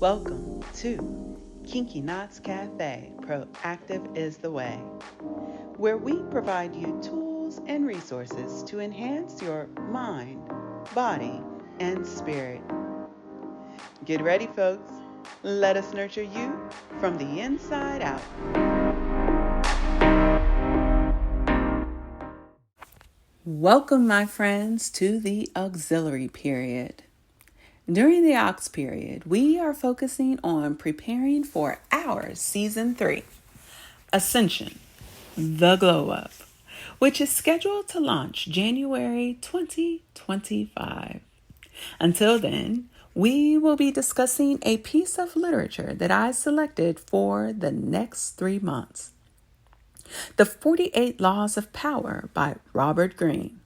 Welcome to Kinky Knots Cafe, Proactive is the Way, where we provide you tools and resources to enhance your mind, body, and spirit. Get ready, folks. Let us nurture you from the inside out. Welcome, my friends, to the auxiliary period. During the aux period, we are focusing on preparing for our season 3, Ascension, the Glow Up, which is scheduled to launch January 2025. Until then, we will be discussing a piece of literature that I selected for the next 3 months. The 48 Laws of Power by Robert Greene.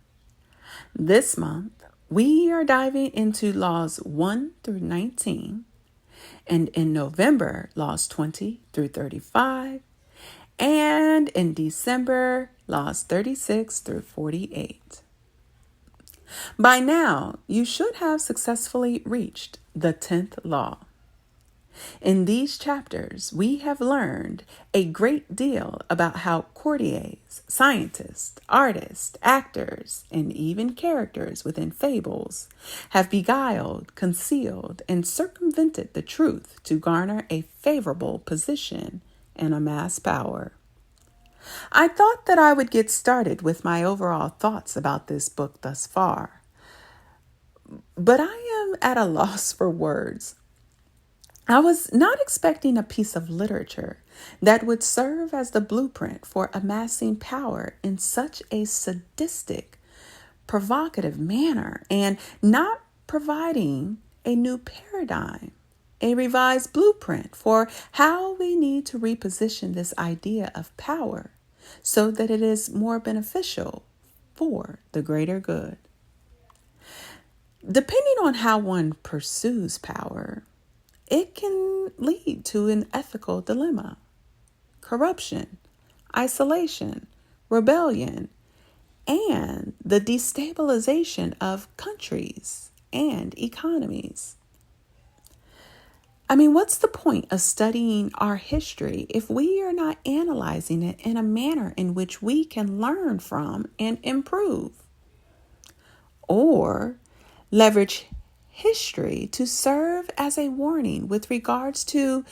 This month, we are diving into Laws 1 through 19, and in November, Laws 20 through 35, and in December, Laws 36 through 48. By now, you should have successfully reached the 10th law. In these chapters, we have learned a great deal about how courtiers, scientists, artists, actors, and even characters within fables have beguiled, concealed, and circumvented the truth to garner a favorable position and amass power. I thought that I would get started with my overall thoughts about this book thus far, but I am at a loss for words. I was not expecting a piece of literature that would serve as the blueprint for amassing power in such a sadistic, provocative manner and not providing a new paradigm, a revised blueprint for how we need to reposition this idea of power so that it is more beneficial for the greater good. Depending on how one pursues power, it can lead to an ethical dilemma, corruption, isolation, rebellion, and the destabilization of countries and economies. What's the point of studying our history if we are not analyzing it in a manner in which we can learn from and improve? Or leverage history to serve as a warning with regards to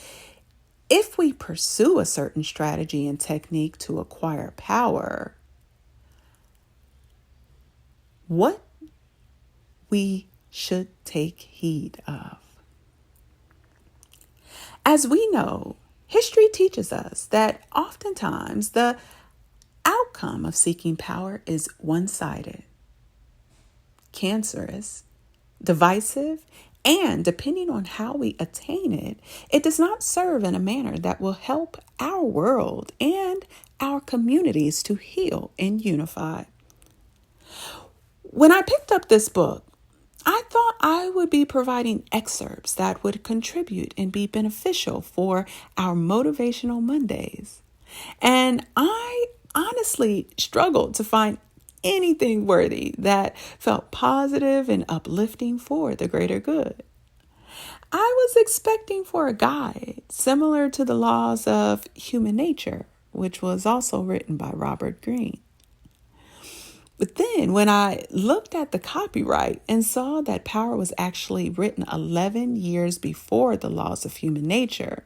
if we pursue a certain strategy and technique to acquire power, what we should take heed of. As we know, history teaches us that oftentimes the outcome of seeking power is one-sided, cancerous, divisive, and depending on how we attain it, it does not serve in a manner that will help our world and our communities to heal and unify. When I picked up this book, I thought I would be providing excerpts that would contribute and be beneficial for our Motivational Mondays. And I honestly struggled to find anything worthy that felt positive and uplifting for the greater good. I was expecting for a guide similar to the Laws of Human Nature, which was also written by Robert Greene. But then when I looked at the copyright and saw that power was actually written 11 years before the Laws of Human Nature,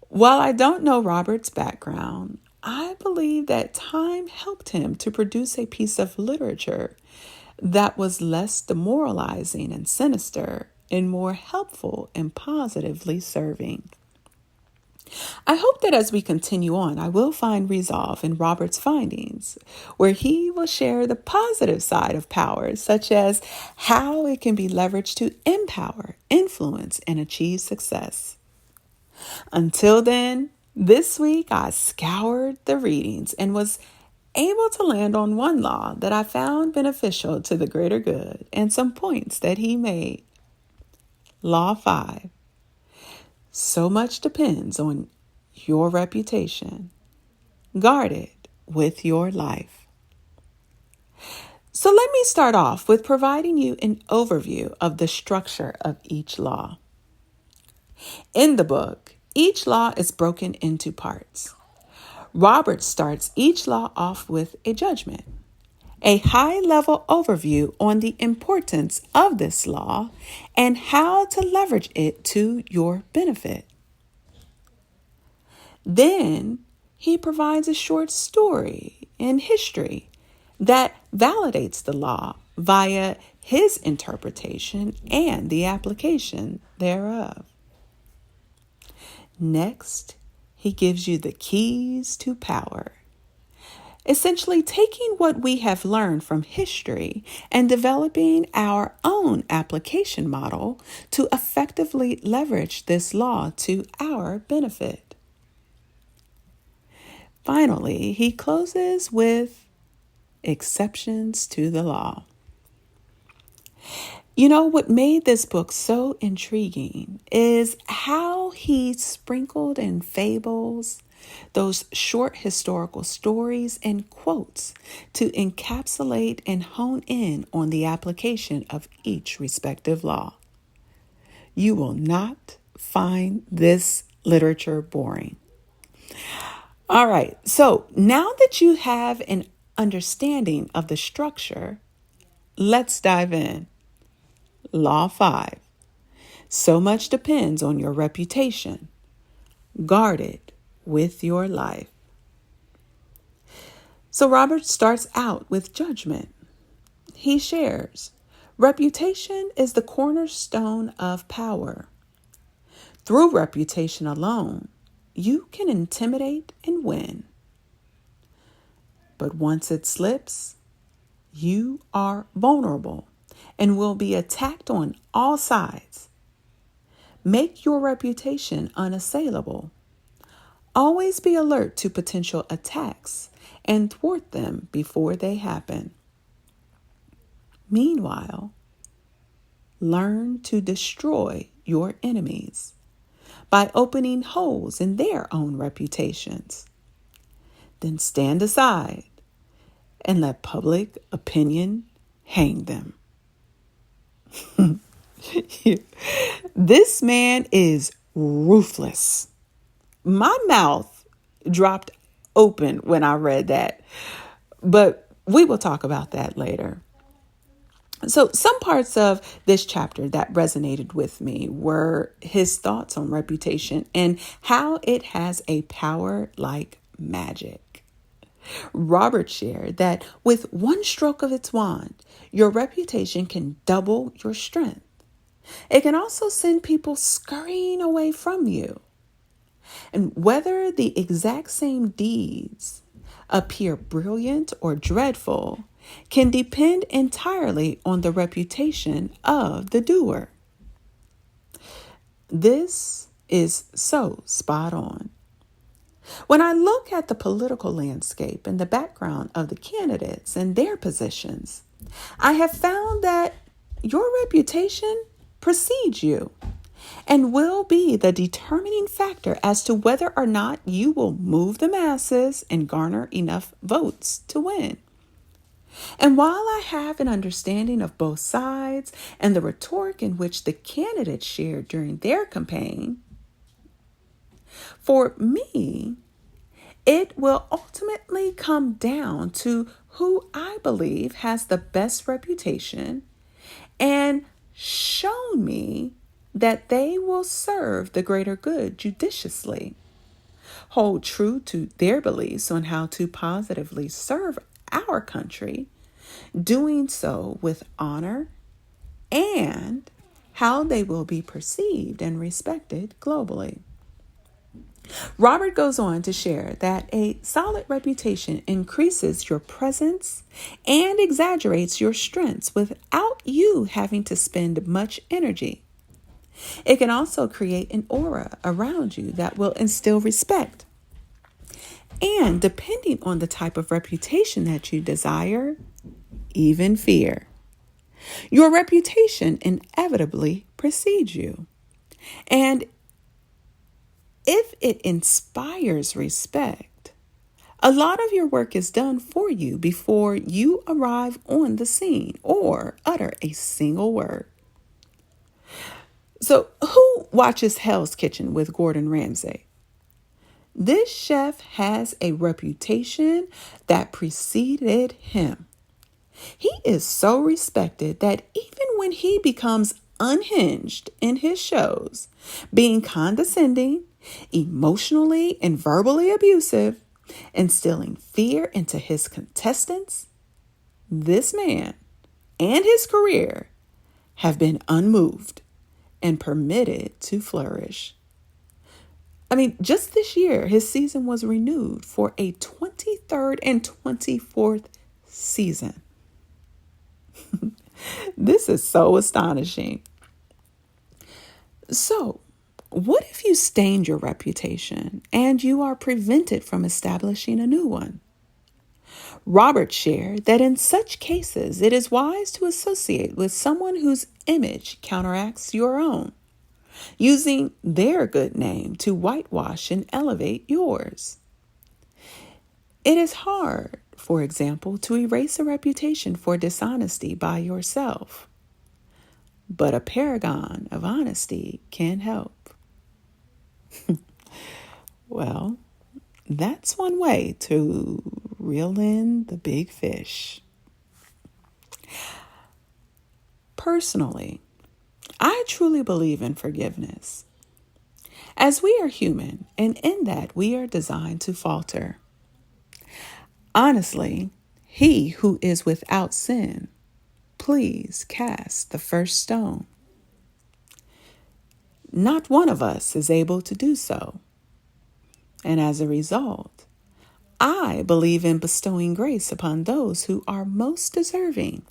while I don't know Robert's background, I believe that time helped him to produce a piece of literature that was less demoralizing and sinister and more helpful and positively serving. I hope that as we continue on, I will find resolve in Robert's findings, where he will share the positive side of power, such as how it can be leveraged to empower, influence, and achieve success. Until then, this week I scoured the readings and was able to land on one law that I found beneficial to the greater good and some points that he made. Law 5. So much depends on your reputation. Guard it with your life. So let me start off with providing you an overview of the structure of each law. In the book, each law is broken into parts. Robert starts each law off with a judgment, a high-level overview on the importance of this law and how to leverage it to your benefit. Then he provides a short story and history that validates the law via his interpretation and the application thereof. Next, he gives you the keys to power, essentially taking what we have learned from history and developing our own application model to effectively leverage this law to our benefit. Finally, he closes with exceptions to the law. You know, what made this book so intriguing is how he sprinkled in fables, those short historical stories and quotes to encapsulate and hone in on the application of each respective law. You will not find this literature boring. All right, so now that you have an understanding of the structure, let's dive in. Law 5. So much depends on your reputation. Guard it with your life. So Robert starts out with judgment. He shares, reputation is the cornerstone of power. Through reputation alone, you can intimidate and win. But once it slips, you are vulnerable and will be attacked on all sides. Make your reputation unassailable. Always be alert to potential attacks and thwart them before they happen. Meanwhile, learn to destroy your enemies by opening holes in their own reputations. Then stand aside and let public opinion hang them. This man is ruthless. My mouth dropped open when I read that, but we will talk about that later. So some parts of this chapter that resonated with me were his thoughts on reputation and how it has a power like magic. Robert shared that with one stroke of its wand, your reputation can double your strength. It can also send people scurrying away from you. And whether the exact same deeds appear brilliant or dreadful can depend entirely on the reputation of the doer. This is so spot on. When I look at the political landscape and the background of the candidates and their positions, I have found that your reputation precedes you and will be the determining factor as to whether or not you will move the masses and garner enough votes to win. And while I have an understanding of both sides and the rhetoric in which the candidates shared during their campaign, for me, it will ultimately come down to who I believe has the best reputation and shown me that they will serve the greater good judiciously, hold true to their beliefs on how to positively serve our country, doing so with honor, and how they will be perceived and respected globally. Robert goes on to share that a solid reputation increases your presence and exaggerates your strengths without you having to spend much energy. It can also create an aura around you that will instill respect. And depending on the type of reputation that you desire, even fear. Your reputation inevitably precedes you. And if it inspires respect, a lot of your work is done for you before you arrive on the scene or utter a single word. So, who watches Hell's Kitchen with Gordon Ramsay? This chef has a reputation that preceded him. He is so respected that even when he becomes unhinged in his shows, being condescending, emotionally and verbally abusive, instilling fear into his contestants, this man and his career have been unmoved and permitted to flourish. I mean, just this year, his season was renewed for a 23rd and 24th season. This is so astonishing. So, what if you stained your reputation and you are prevented from establishing a new one? Robert shared that in such cases, it is wise to associate with someone whose image counteracts your own, using their good name to whitewash and elevate yours. It is hard, for example, to erase a reputation for dishonesty by yourself, but a paragon of honesty can help. Well, that's one way to reel in the big fish. Personally, I truly believe in forgiveness, as we are human, and in that we are designed to falter. Honestly, he who is without sin, please cast the first stone. Not one of us is able to do so. And as a result, I believe in bestowing grace upon those who are most deserving.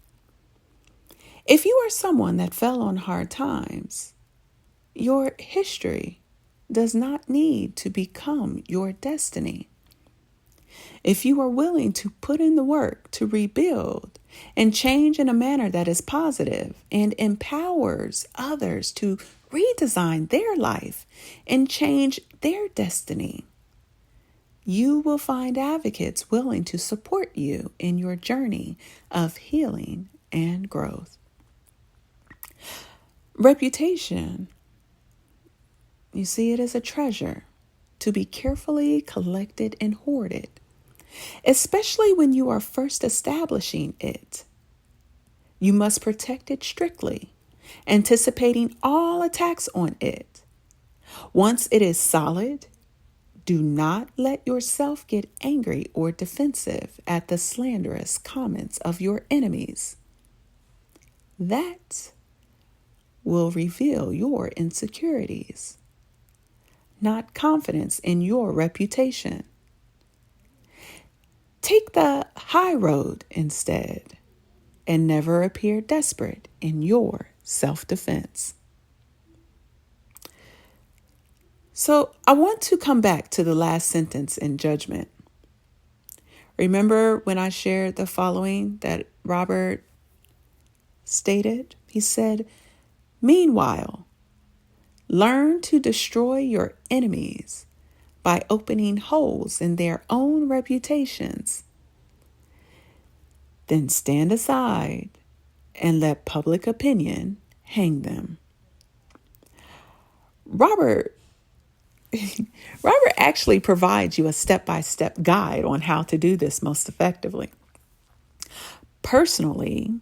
If you are someone that fell on hard times, your history does not need to become your destiny. If you are willing to put in the work to rebuild and change in a manner that is positive and empowers others to redesign their life and change their destiny, you will find advocates willing to support you in your journey of healing and growth. Reputation, you see it as a treasure to be carefully collected and hoarded, especially when you are first establishing it. You must protect it strictly, anticipating all attacks on it. Once it is solid, do not let yourself get angry or defensive at the slanderous comments of your enemies. That will reveal your insecurities, not confidence in your reputation. Take the high road instead, and never appear desperate in your self-defense. So I want to come back to the last sentence in judgment. Remember when I shared the following that Robert stated? He said, "Meanwhile, learn to destroy your enemies by opening holes in their own reputations. Then stand aside and let public opinion hang them." Robert actually provides you a step-by-step guide on how to do this most effectively. Personally,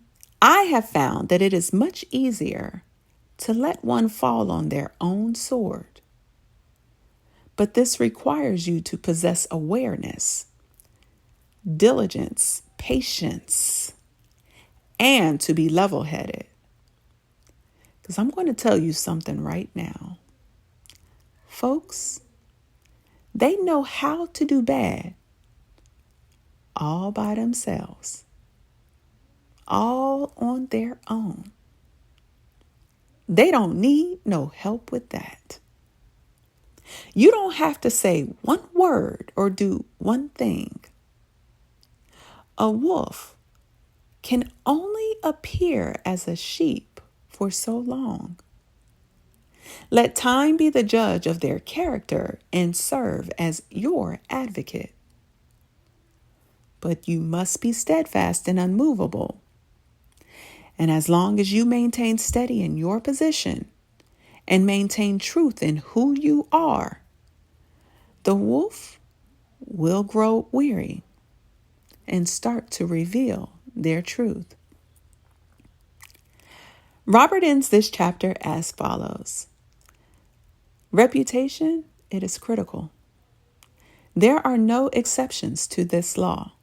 I have found that it is much easier to let one fall on their own sword. But this requires you to possess awareness, diligence, patience, and to be level-headed. Because I'm going to tell you something right now. Folks, they know how to do bad all by themselves, all on their own. They don't need no help with that. You don't have to say one word or do one thing. A wolf can only appear as a sheep for so long. Let time be the judge of their character and serve as your advocate. But you must be steadfast and unmovable. And as long as you maintain steady in your position and maintain truth in who you are, the wolf will grow weary and start to reveal their truth. Robert ends this chapter as follows. Reputation, it is critical. There are no exceptions to this law.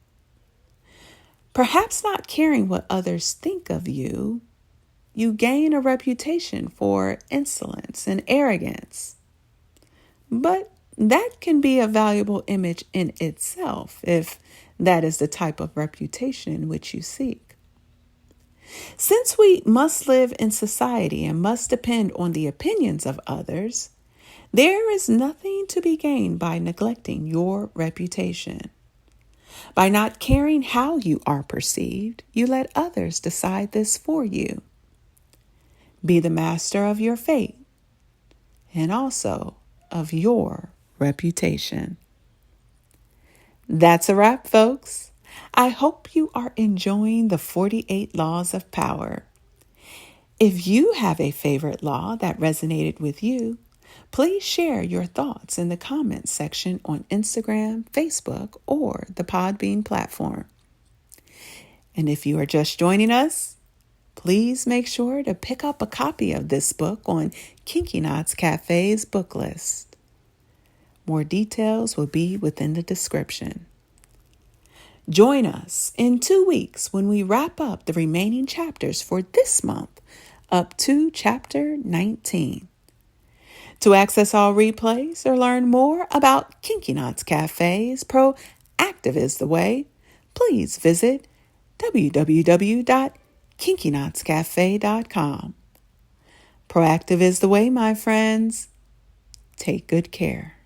Perhaps not caring what others think of you, you gain a reputation for insolence and arrogance. But that can be a valuable image in itself if that is the type of reputation which you seek. Since we must live in society and must depend on the opinions of others, there is nothing to be gained by neglecting your reputation. By not caring how you are perceived, you let others decide this for you. Be the master of your fate and also of your reputation. That's a wrap, folks. I hope you are enjoying the 48 Laws of Power. If you have a favorite law that resonated with you, please share your thoughts in the comments section on Instagram, Facebook, or the Podbean platform. And if you are just joining us, please make sure to pick up a copy of this book on Kinky Knots Cafe's book list. More details will be within the description. Join us in 2 weeks when we wrap up the remaining chapters for this month up to chapter 19. To access all replays or learn more about Kinky Knots Cafe's Proactive is the Way, please visit www.kinkyknotscafe.com. Proactive is the way, my friends. Take good care.